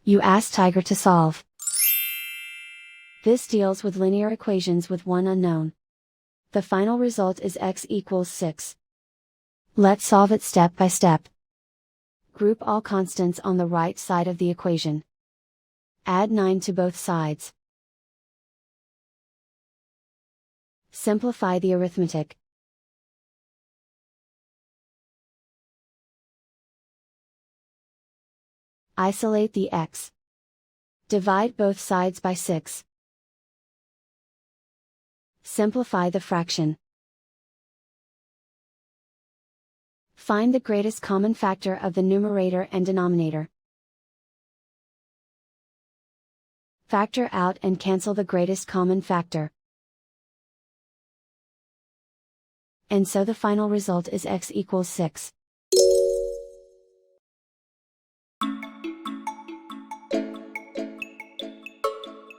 You ask Tiger to solve. This deals with linear equations with one unknown. The final result is x equals 6. Let's solve it step by step. Group all constants on the right side of the equation. Add 9 to both sides. Simplify the arithmetic. Isolate the x. Divide both sides by 6. Simplify the fraction. Find the greatest common factor of the numerator and denominator. Factor out and cancel the greatest common factor. And so the final result is x equals 6.